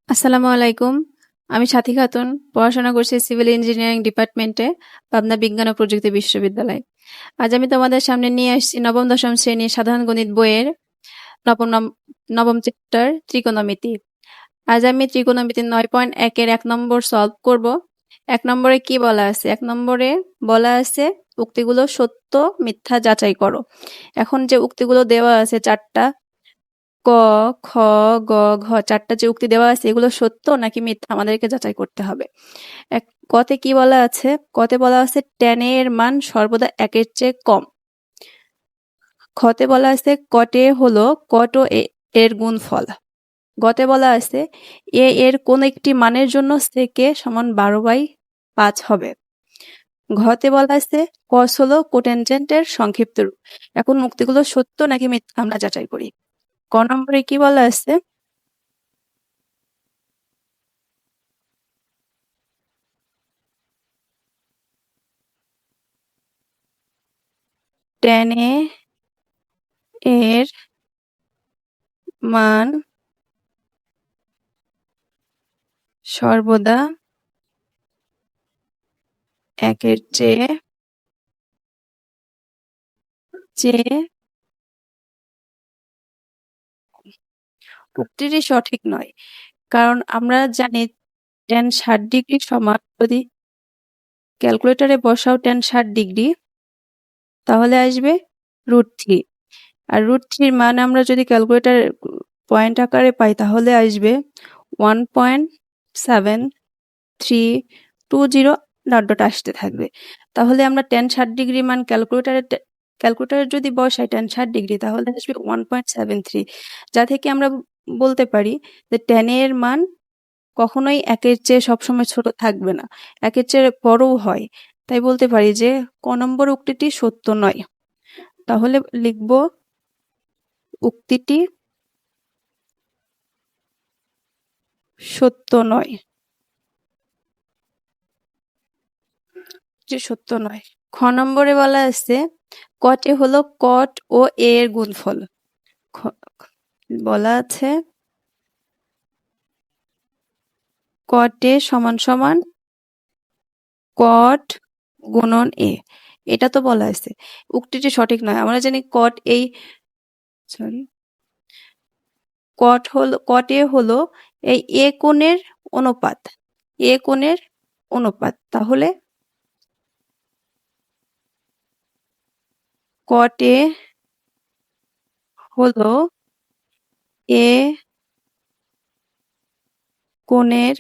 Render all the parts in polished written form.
আসসালামু আলাইকুম। আমি সাথী খাতুন। পড়াশোনা করছি সিভিল ইঞ্জিনিয়ারিং ডিপার্টমেন্টে, পাবনা বিজ্ঞান ও প্রযুক্তি বিশ্ববিদ্যালয়। আজ আমি তোমাদের সামনে নিয়ে আসছি নবম দশম শ্রেণীর সাধারণ গণিত বইয়ের নবম নম- নবম চ্যাপ্টার ত্রিকোণমিতি। আজ আমি ত্রিকোণমিতি 9.1 এর 1 নম্বর সলভ করব। 1 নম্বরে কি বলা আছে? 1 নম্বরে বলা আছে উক্তিগুলো সত্য মিথ্যা যাচাই করো। এখন যে উক্তিগুলো দেওয়া আছে চারটা, ক, খ, গ, ঘ, চারটা যে উক্তি দেওয়া আছে এগুলো সত্য নাকি মিথ্যা আমাদেরকে যাচাই করতে হবে। এক কতে কি বলা আছে? কতে বলা আছে tan এর মান সর্বদা 1-এর চেয়ে কম। খতে বলা আছে কটে হলো কট ও এর গুণফল। গতে বলা আছে এর কোন একটি মানের জন্য সেকে সমান 12/5 হবে। ঘতে বলা আছে কস হলো কোটেনজেন্টের সংক্ষিপ্ত রূপ। এখন উক্তিগুলো সত্য নাকি মিথ্যা আমরা যাচাই করি। ক নম্বরে কি বলা আছে? tan এর মান সর্বদা 1-এর চেয়ে উক্তিটি সঠিক নয়। কারণ আমরা জানি tan 60 ডিগ্রি সমান, যদি ক্যালকুলেটরে বসাও tan 60 ডিগ্রি, তাহলে আসবে √3। আর √3 মান আমরা যদি ক্যালকুলেটর পয়েন্ট আকারে পাই তাহলে আসবে 1.7320 ডট ডট আসতে থাকবে। তাহলে আমরা tan 60 ডিগ্রি মান ক্যালকুলেটরে যদি বসাই tan 60 ডিগ্রি, তাহলে আসবে 1.73, যা থেকে আমরা বলতে পারি যে tan এর মান কখনোই 1-এর চেয়ে সবসময় ছোট থাকবে না, 1-এর চেয়ে বড়ও হয়। তাই বলতে পারি যে ক নম্বর উক্তিটি সত্য নয়। তাহলে লিখব উক্তিটি সত্য নয়, যে সত্য নয়। খ নম্বরে বলা আছে কটে হলো কট ও এর গুণফল। বলা আছে কটে সমান সমান কট গুণন এ। এটা তো বলা আছে, উক্তিটি সঠিক নয়। আমরা জানি কট এ হলো এই এ কোণের অনুপাত, এ কোণের অনুপাত। তাহলে কট এ হলো এ কোণের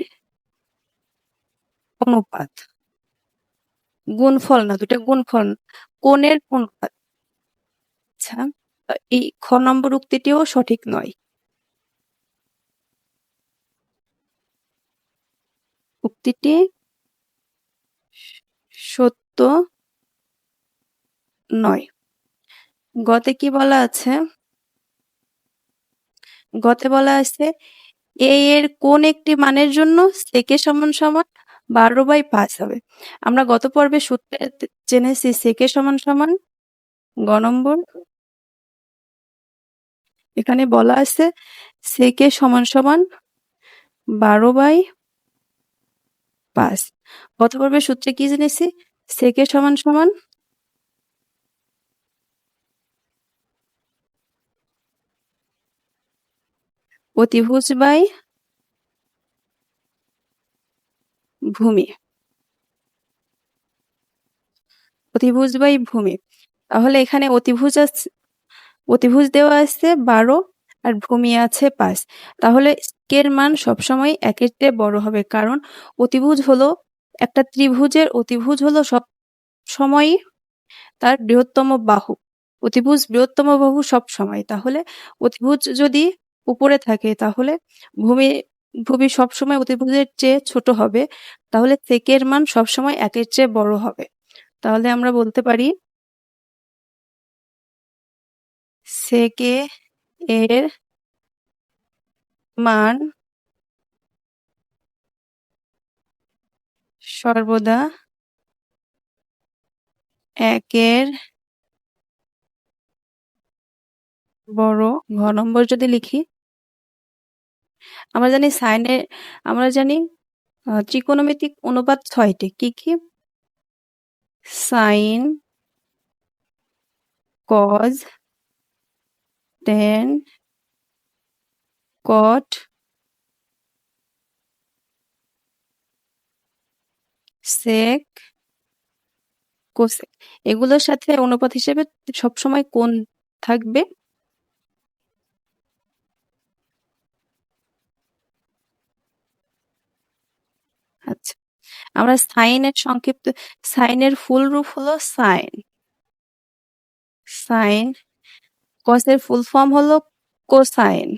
অনুপাত, গুণফল না, দুটা গুণফল, কোণের অনুপাত। আচ্ছা, এই খ নম্বর উক্তিটিও সঠিক নয়। উক্তিটি সত্য নয়। গতে কি বলা আছে? গতে বলা আছে এর কোন একটি মানের জন্য সেকে সমান সমান 12/5 হবে। আমরা গত পর্বে সূত্রে জেনেছি সেকে সমান সমান, গ নম্বর এখানে বলা আছে সেকে সমান সমান 12/5। গত পর্বে সূত্রে কি জেনেছি? সেকে সমান সমান অতিভুজ বাই ভূমি, অতিভুজ বাই ভূমি। তাহলে এখানে অতিভুজ দেওয়া আছে 12 আর ভূমি আছে 5। তাহলে এর মান সবসময় 1-এর চেয়ে বড় হবে, কারণ অতিভুজ হলো একটা ত্রিভুজের অতিভুজ হলো সব সময়ই তার বৃহত্তম বাহু। অতিভুজ বৃহত্তম বাহু সব সময়। তাহলে অতিভুজ যদি উপরে থাকে তাহলে ভূমি ভূমি সবসময় অতিভুজের চেয়ে ছোট হবে। তাহলে সেকের মান সবসময় 1-এর চেয়ে বড় হবে। তাহলে আমরা বলতে পারি সেকে এর মান সর্বদা 1-এর বড়। ঘ নম্বর যদি লিখি, আমরা জানি সাইনের আমরা জানি ত্রিকোণমিতিক অনুপাত ৬টি। কি, কি? সাইন, কজ, ট্যান, কট, সেক, কোসেক। এগুলোর সাথে অনুপাত হিসেবে সবসময় কোণ থাকবে? আচ্ছা। আমরা সাইনের ফুল রূপ হলো সাইন। সাইন। কসের ফুল ফর্ম হলো কোসাইন।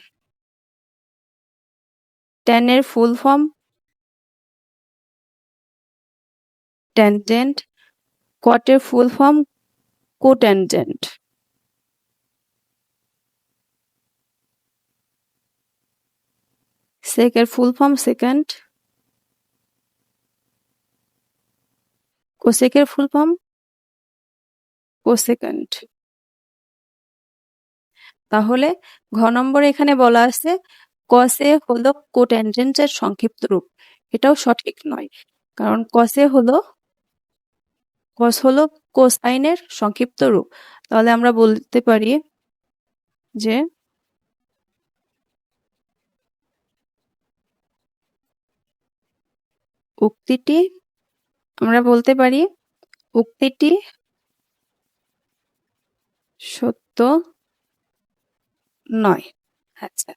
ট্যানের ফুল ফর্ম ট্যানজেন্ট। কটের ফুল ফর্ম কোট্যানজেন্ট। সেকের ফুল ফর্ম সেকেন্ড। কোসেকের ফুল ফর্ম কোসেকেন্ড। তাহলে ঘ নম্বরে এখানে বলা আছে কসে হলো কোট্যানজেন্টের সংক্ষিপ্ত রূপ। এটাও সঠিক নয়, কারণ কস হলো কোসাইনের সংক্ষিপ্ত রূপ। তাহলে আমরা বলতে পারি যে উক্তিটি আমরা বলতে পারি উক্তিটি সত্য নয়। আচ্ছা,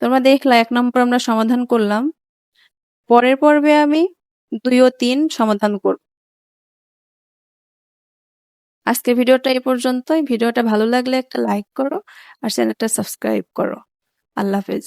তোমরা দেখলা ১ নম্বর আমরা সমাধান করলাম। পরের পর্বে আমি ২ ও ৩ সমাধান করব। আজকের ভিডিওটা এই পর্যন্তই। ভিডিওটা ভালো লাগলে একটা লাইক করো আর চ্যানেলটা সাবস্ক্রাইব করো। আল্লাহ হাফেজ।